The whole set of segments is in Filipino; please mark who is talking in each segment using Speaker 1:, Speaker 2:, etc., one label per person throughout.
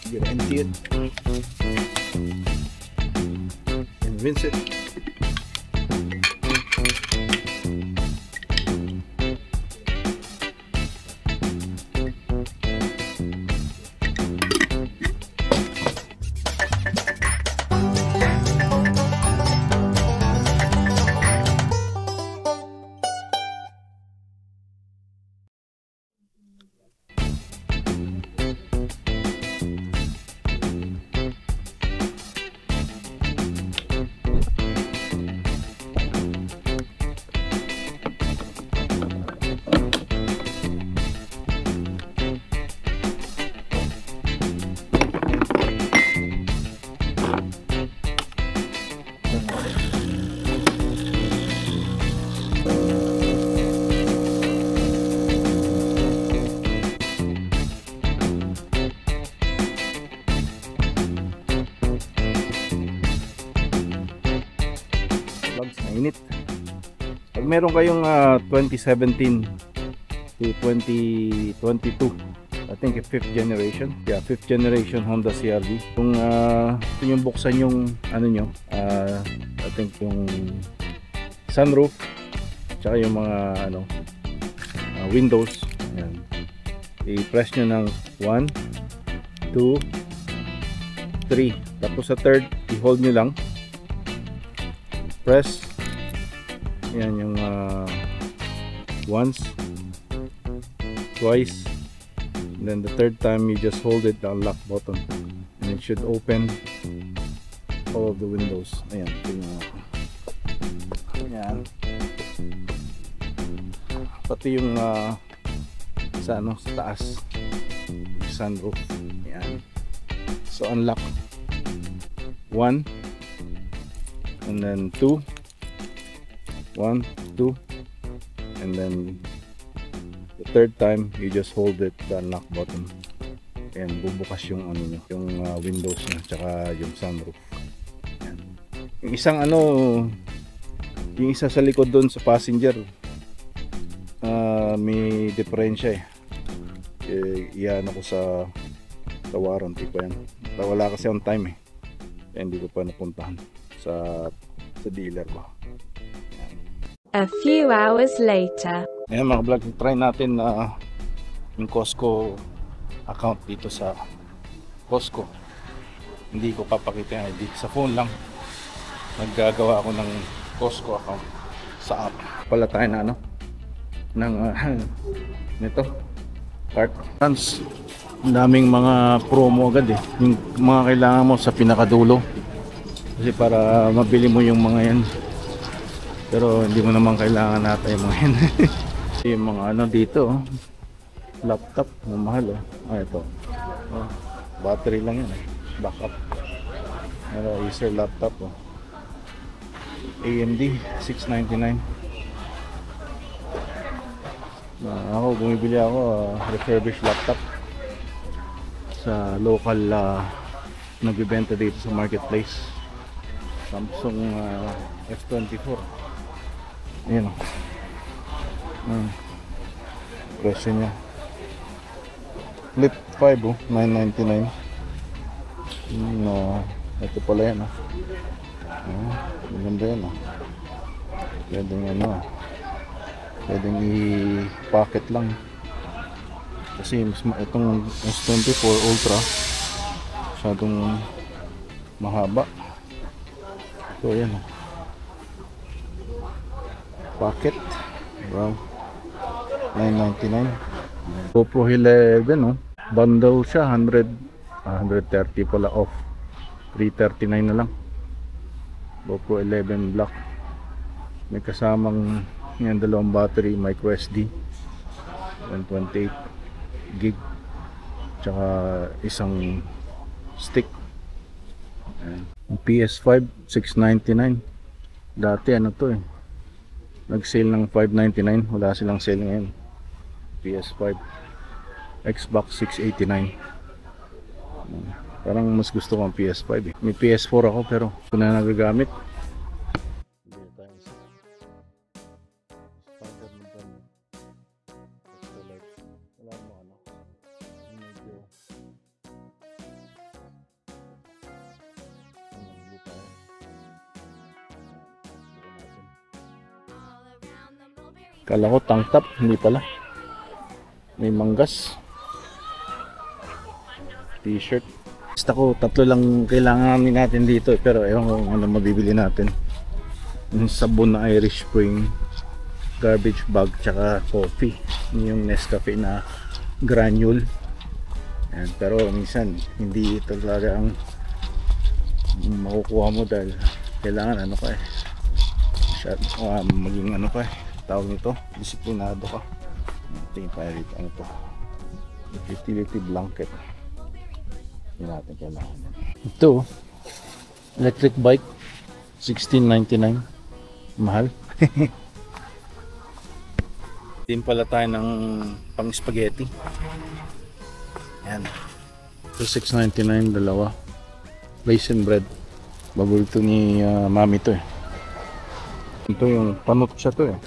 Speaker 1: You're gonna empty it and rinse it. Init. Pag meron kayong 2017 to 2022, I think 5th generation, yeah, 5th generation Honda CR-V, kung ito yung buksan yung ano nyo, I think yung sunroof tsaka yung mga ano, windows, ayan, i-press nyo ng 1, 2, 3, tapos sa third i-hold nyo lang, press. Yan yung once, twice, and then the third time you just hold it, the unlock button, and it should open all of the windows. Ayan, ayan. Pati yung sa ano, sa taas, sunroof. Ayan. So unlock 1, and then 2, 1, 2, and then the third time you just hold it, the unlock button, and bubukas yung ano nyo, yung windows nyo tsaka yung sunroof. Ayan. Yung isang ano, yung isa sa likod doon sa passenger, may diferensya iyan ako sa warranty pa yan. Wala kasi on time kaya hindi ko pa napuntahan sa dealer ko.
Speaker 2: A few hours later.
Speaker 1: Ayan mga vlog, try natin yung Costco account dito sa Costco. Hindi ko papakita yung ID, sa phone lang naggagawa ako ng Costco account sa app. Pala tayo na ano ng nito cart runs. Ang daming mga promo agad yung mga kailangan mo sa pinakadulo kasi para mabili mo yung mga yan. Pero hindi mo naman kailangan natin yung mga yan. Yung mga ano dito, laptop, mahal ito. Battery lang yan, backup. Pero Acer laptop AMD 699. Ako bumibili ako refurbished laptop sa local nagbibenta dito sa marketplace. Samsung F24. Ayan presyo nya Flip 5 $999. Ito pala yan maganda yan pwedeng ano pwedeng i-pocket lang kasi itong S24 Ultra masyadong mahaba. So yan pocket, wow, $999. GoPro 11 bundle siya, 130 pala off, $339 na lang. GoPro 11 black, may kasamang yan dalawang battery, micro SD 128 gig tsaka isang stick. PS5 $699. Dati ano to nag-sale ng $599, wala silang sale ngayon. PS5. Xbox $689. Parang mas gusto ko ang PS5 May PS4 ako pero ito na nagagamit. Kala ko tank top, hindi pala. May manggas. T-shirt. Basta ko, 3 lang kailangan natin dito. Pero ewan ko kung ano mabibili natin. Yung sabon na Irish Spring, garbage bag, tsaka coffee. Yung Nescafe na granule. Ayan, pero minsan, hindi ito talaga ang makukuha mo dahil kailangan ano ka eh. Maging ano ka eh. Tawag nito, disiplinado ka. Tingin tayo dito, ano to, utility blanket. Hindi natin kailangan. Ito, electric bike, $16.99. Mahal. Din pala tayo ng pang spaghetti. Yan. Ito $6.99 dalawa. Raisin bread. Paborito ni mami to eh. Ito yung panot siya to eh.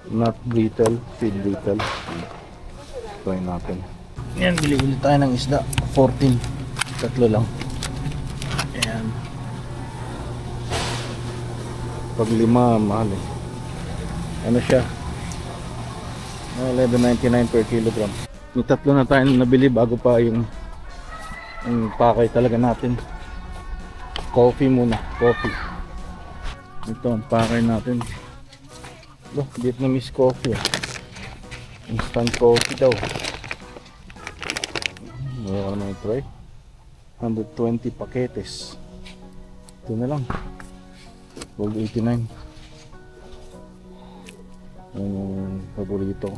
Speaker 1: Not brittle, feed brittle. Try natin. Yan, bili-bili tayo ng isda. 14. 3 lang. Ayan. Pag 5, mahal eh. Ano siya? 11.99 per kilogram. May 3 na tayo nabili bago pa yung pakay talaga natin. Coffee muna. Coffee. Ito ang pakay natin. Vietnamese coffee. Instant coffee daw. Mayroon naman try. 120 paketes. Ito na lang. $12.89. Yung paborito ko.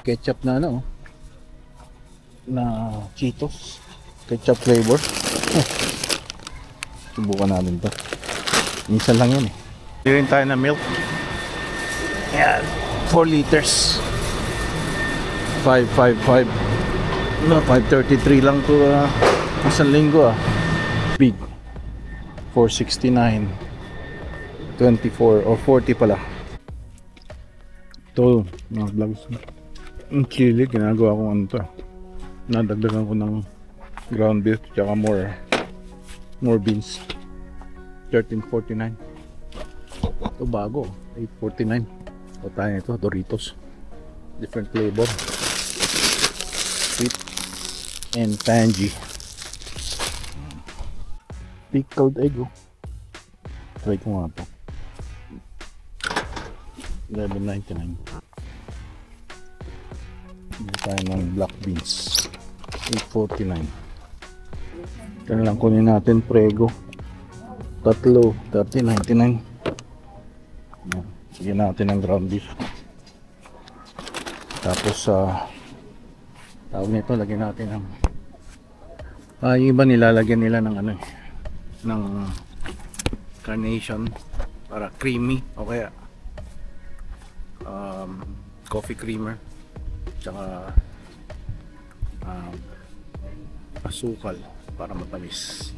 Speaker 1: Ketchup na ano, na Cheetos. Ketchup flavor. Subukan natin to. Minsan lang yan eh. Bili tayo na milk. Yan, 4 liters. 555. No, 533 lang to isang linggo ah. Big. 469. 24 or 40 pala. Ito, mga vlogs. Ang chili, ginagawa ko ano to. Nadagdagan ko ng ground beef tsaka more beans. 13.49. Ito bago, 8.49. O tayo ito, Doritos. Different flavor. Sweet and tangy. Pickled egg oh. Try ko nga ito. 11.99. Hindi tayo ng black beans. 8.49. Ito na lang kunin natin Prego. 3, 30.99. Sige natin ang ground beef. Tapos tawag nito, lagyan natin ng yung iba nilalagyan nila ng ano eh, ng carnation para creamy o kaya coffee creamer tsaka asukal para matamis.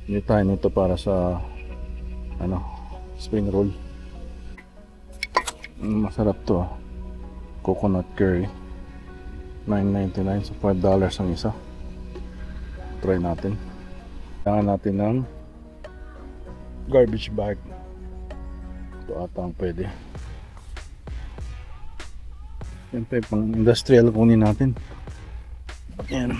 Speaker 1: Hindi tayo nito para sa ano, spring roll. Masarap to ah. Coconut curry, $9.99, so $5 ang isa. Try natin. Kailangan natin ng garbage bag. Ito ata ang pwede. Siyempre pang industrial kunin natin. Ayan.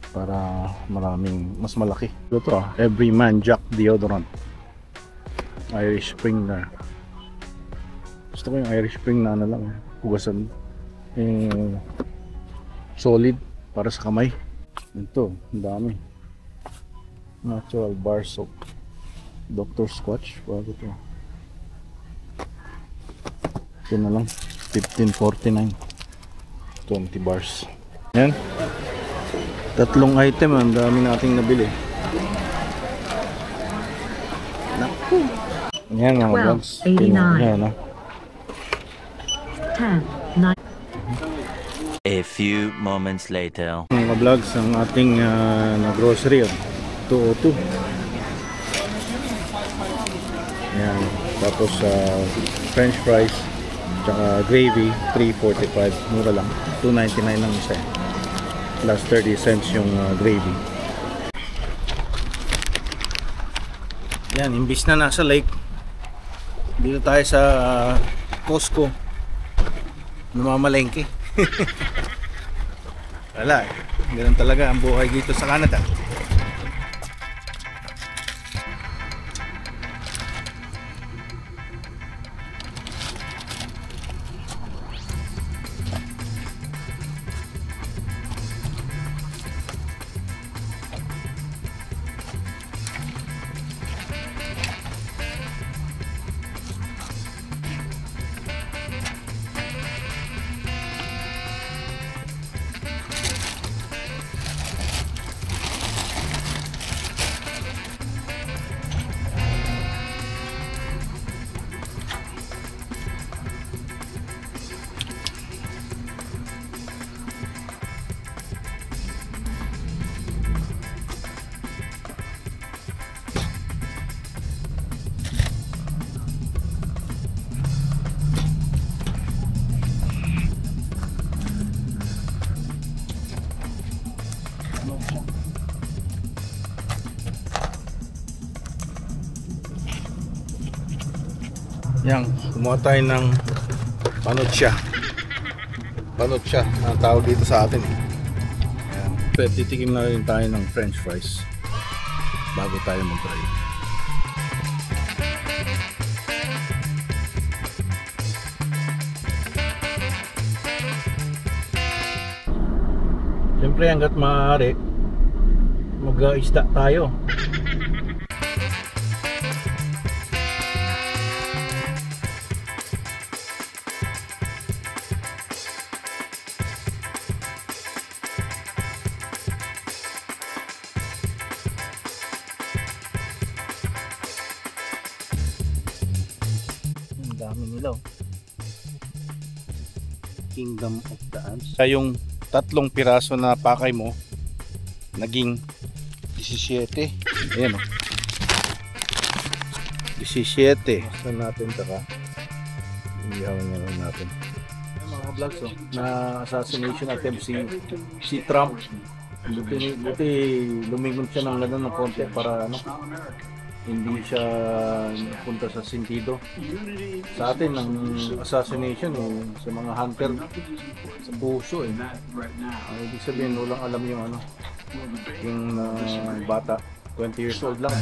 Speaker 1: Para maraming, mas malaki. Ito ah, Everyman Jack deodorant. Irish Spring na. Gusto ko yung Irish Spring na ano lang, hugasan. Solid para sa kamay. Ito, ang dami. Natural bar soap. Dr. Squatch, bago to. Ito na lang, 15.49. 20 bars. Yan. 3 item, ang dami nating nabili. Naku. Yan mga vlogs.
Speaker 2: 12.89.
Speaker 1: Yan,
Speaker 2: 10, 9.
Speaker 3: A few moments later.
Speaker 1: Mga vlogs, ang ating na grocery 202. Yan. Tapos french fries tsaka gravy 3.45, mura lang. 2.99 lang isa. Plus 30 cents yung gravy. Yan, imbis na nasa lake, dito tayo sa Costco namamalengke. Wala eh, ganun talaga ang buhay dito sa Canada. Yan, kumuha tayo ng panutsia. Panutsia, ang tawag dito sa atin eh. Yan. Pwede titikim na rin tayo ng french fries bago tayo mag-try. Siyempre hanggat maaari mag-isda tayo. Dami nila oh. Kingdom of the Ants. Kaya yung 3 piraso na pakay mo naging 17. Ayan oh. 17. Basta natin taka. Iyawan niya lang natin. Mga vlogs oh, na assassination attempt si Trump. Buti lumingon siya ng ng konti para ano, hindi siya punta sa sentido. Sa atin ang assassination sa mga hunter sa puso eh. Ibig sabihin walang alam yung ano, yung bata 20 years old lang.